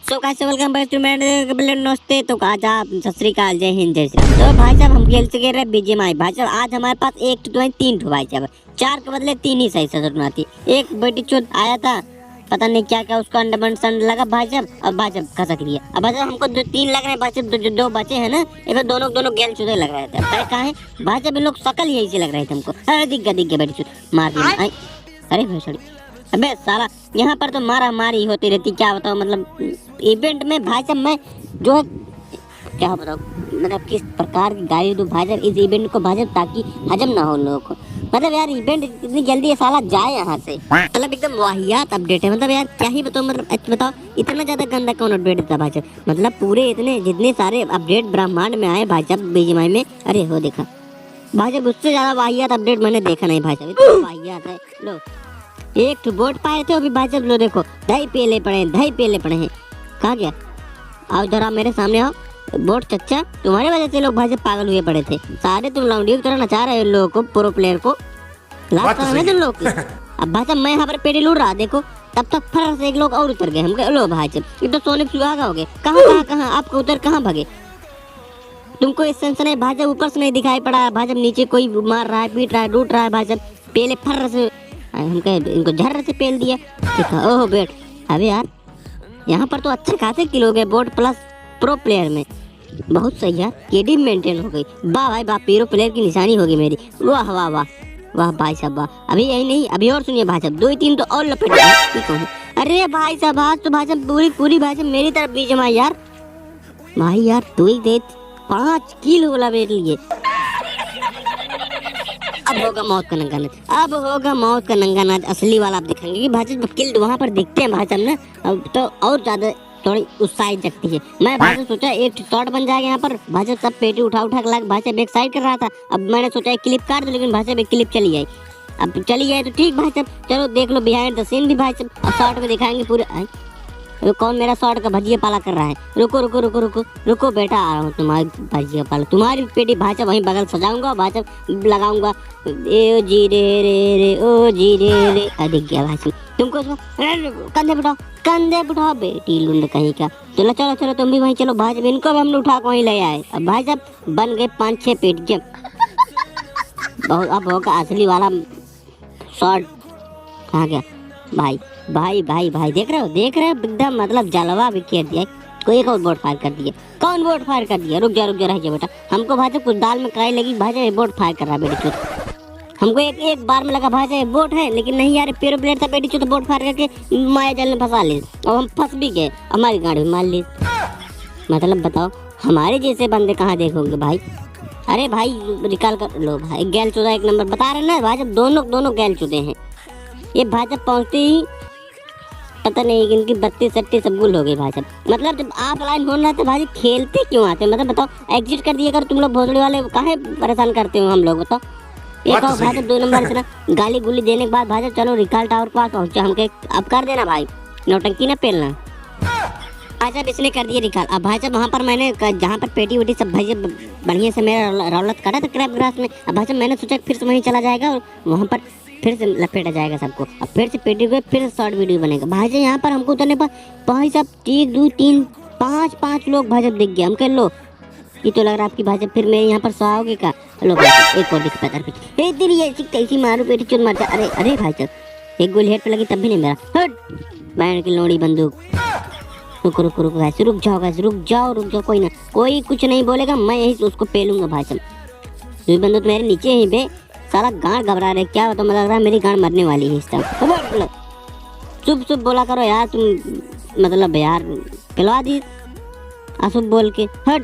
So guys welcome back to मेरे नमस्ते। तो आज आप सत श्री अकाल, जय हिंद, जय श्री राम। तो भाई साहब हम खेल चुके रहे बीजीएमआई। भाई साहब आज हमारे पास एक तो तीन ठो भाई साहब, चार के बदले तीन ही सही से आती। एक बेटी चुत आया था, पता नहीं क्या क्या उसको अंडर लगा भाई साहब, अब भाई साहब खसक लिया। अब भाई साहब हमको जो तीन लग रहे हैं भाई साहब, दो बचे हैं ना, ये दोनों गेल चुदे लग रहे थे। कहाँ है भाई साहब, इन लोग शकल यही से लग रहे थे हमको। अरे दिख गया बेटी चुत मार दिया। अरे भाई सॉरी, अबे साला यहाँ पर तो मारा मारी होती रहती। क्या बताओ, मतलब इवेंट में भाई साहब मैं जो है क्या बताओ, मतलब किस प्रकार की गाड़ी दूं भाई साहब इस इवेंट को भाई साहब, ताकि हजम ना हो लोगों को। मतलब यार इवेंट इतनी जल्दी ये साला जाए यहाँ से, मतलब एकदम वाहियात अपडेट है। मतलब यार क्या ही बताओ, मतलब बताओ इतना ज्यादा गंदा कौन अपडेट देता भाई साहब। मतलब पूरे इतने जितने सारे अपडेट ब्रह्मांड में आए भाई साहब बीजीएमआई में, अरे हो देखा भाई साहब, उससे ज्यादा वाहियात अपडेट मैंने देखा नहीं भाई साहब। इतना वाहियात है। लो एक तो बोट पाए थे अभी भाई साहब, लो देखो दही पेले पड़े हैं। कहाँ गया? आओ जरा मेरे सामने आओ। बोट चच्चा, तुम्हारी वजह से लोग भाई साहब पागल हुए पड़े थे सारे। तुम लौंडियों की तरह नचा रहे हो लोगों को, प्रो प्लेयर को लास्ट समय तुम लोग की। अब भाई साहब मैं यहाँ पर पेटी लूट रहा, देखो तब तक फर्क से एक लोग और उतर गए। हम लो भाई साहब ये तो सोने सुहागा हो गए। कहाँ आपको उतर कहाँ भागे? तुमको इस सेंस नहीं भाई साहब, ऊपर से नहीं दिखाई पड़ा भाई साहब, नीचे कोई मार रहा है, पीट रहा है, लूट रहा है भाई साहब। पहले फर्र से हमको इनको झर्र से पेल दिया। ओह बेट, अबे यार यहाँ पर तो अच्छे खासे किल हो गए बोट प्लस प्रो प्लेयर में। बहुत सही यार, केडी मेंटेन हो गई। वाह भाई वाह, प्रो प्लेयर की निशानी होगी मेरी। वाह वाह वाह वाह भाई साहब वाह। अभी यही नहीं, अभी और सुनिए भाई साहब, 2-3 तो और लपेट। अरे भाई साहब आज तो भाई साहब पूरी भाई साहब मेरी तरफ बीजीएमआई यार। भाई यार 5 किल होला मेरे लिए। अब होगा मौत का नंगा नाच असली वाला आप दिखाएंगे कि भाई साहब किल वहाँ पर दिखते हैं भाई साहब ना, अब तो और ज्यादा थोड़ी उत्साहित जगती है। मैं भाई साहब सोचा एक शॉट बन जाएगा यहाँ पर। भाई साहब सब पेटी उठा के लाग भाई साहब एक साइड कर रहा था। अब मैंने सोचा एक क्लिप काट दूं, लेकिन भाई साहब एक क्लिप चली आई। अब चली जाए तो ठीक भाई साहब, चलो देख लो बिहाइंड द सीन भी भाई साहब। अब शॉट में दिखाएंगे पूरे। कौन मेरा शॉट का भजिया पाला कर रहा है? रुको बेटा, आ रहा हूँ तुम्हारी भजिया पाला। तुम्हारी पेटी भाई साहब वहीं बगल सजाऊंगा, भाई साहब लगाऊंगा ए जी रे ओ जी रे। दिख गया भाई साहब तुमको। कंधे बिठाओ बेटी लुंड कहीं का। चलो तुम भी वहीं चलो भाई साहब, इनको भी हम लोग उठा के वहीं ले आए। अब भाई साहब बन गए 5-6 पेटी। बहुत अब होगा असली वाला शॉट। कहाँ गया भाई? देख रहे हो एकदम मतलब जलवा भी कर दिया। कोई एक और बोट फायर कर दिया। कौन बोट फायर कर दिया? रुक जा रह जा बेटा। हमको भाई साहब कुछ दाल में कढ़ाई लगी, भाई साहब बोट फायर कर रहा बेटी चुत। हमको एक बार में लगा भाई साहब बोट है, लेकिन नहीं यार पेरो प्लेयर था बेटी चुत। बोट फायर करके माया जाल में फंसा ली और हम फंस भी गए, हमारी गाड़ी में मार ली। मतलब बताओ हमारे जैसे बंदे कहाँ देखोगे भाई? अरे भाई निकाल कर लो भाई, गैल चुदा एक नंबर बता रहे ना भाई साहब, दोनों गैल चुदे हैं। ये भाई साहब पहुँचते ही पता नहीं इनकी 32-38 सब गुल हो गई भाई साहब। मतलब जब आप लाइन होना तो भाई खेलते क्यों आते? मतलब बताओ एग्जिट कर दिया कर तुम लोग भोसड़ी वाले, काहे परेशान करते हो हम लोग बताओ। एक और भाई साहब 2 नंबर इतना गाली गुली देने के बाद भाई साहब चलो रिकॉल टावर के पास पहुँचे हमके। अब कर देना भाई, नौटंकी ना पेलना। भाई साहब इसने कर दिया रिकॉल। अब भाई साहब वहाँ पर मैंने जहाँ पर पेटी वेटी सब भाई साहब बढ़िया से मेरा रौलत काटा था क्रैप ग्रास में। अब भाई साहब मैंने सोचा फिर से वहीं चला जाएगा और वहाँ पर फिर से लपेटा जाएगा सबको। अब फिर से पेटी को फिर से शॉर्ट वीडियो बनेगा भाई साहब। यहाँ पर हमको उतरने पर भाई साहब 1 2 3 5 लोग भाई साहब दिख गया। हम कह लो ये तो लग रहा है आपकी भाई साहब फिर मैं यहाँ पर सोओगे का। लो भाई एक और दिख पता फिर तेरी ऐसी कैसी मारू पेटी चुन मार जा। अरे भाई साहब एक गोली हेड पे लगी तब भी नहीं मेरा। हट बैठ की लोड़ी बंदूक। रुको वैसे रुक जाओ। कोई कुछ नहीं बोलेगा, मैं यही उसको पेलूंगा भाई साहब। ये बंदूक मेरे नीचे ही बे साला गांड घबरा रहे क्या बताओ, लग रहा है मेरी गांड मरने वाली है इस टाइम। चुप बोला करो यार तुम, मतलब यार पिलवा दी अशुभ बोल के। हट।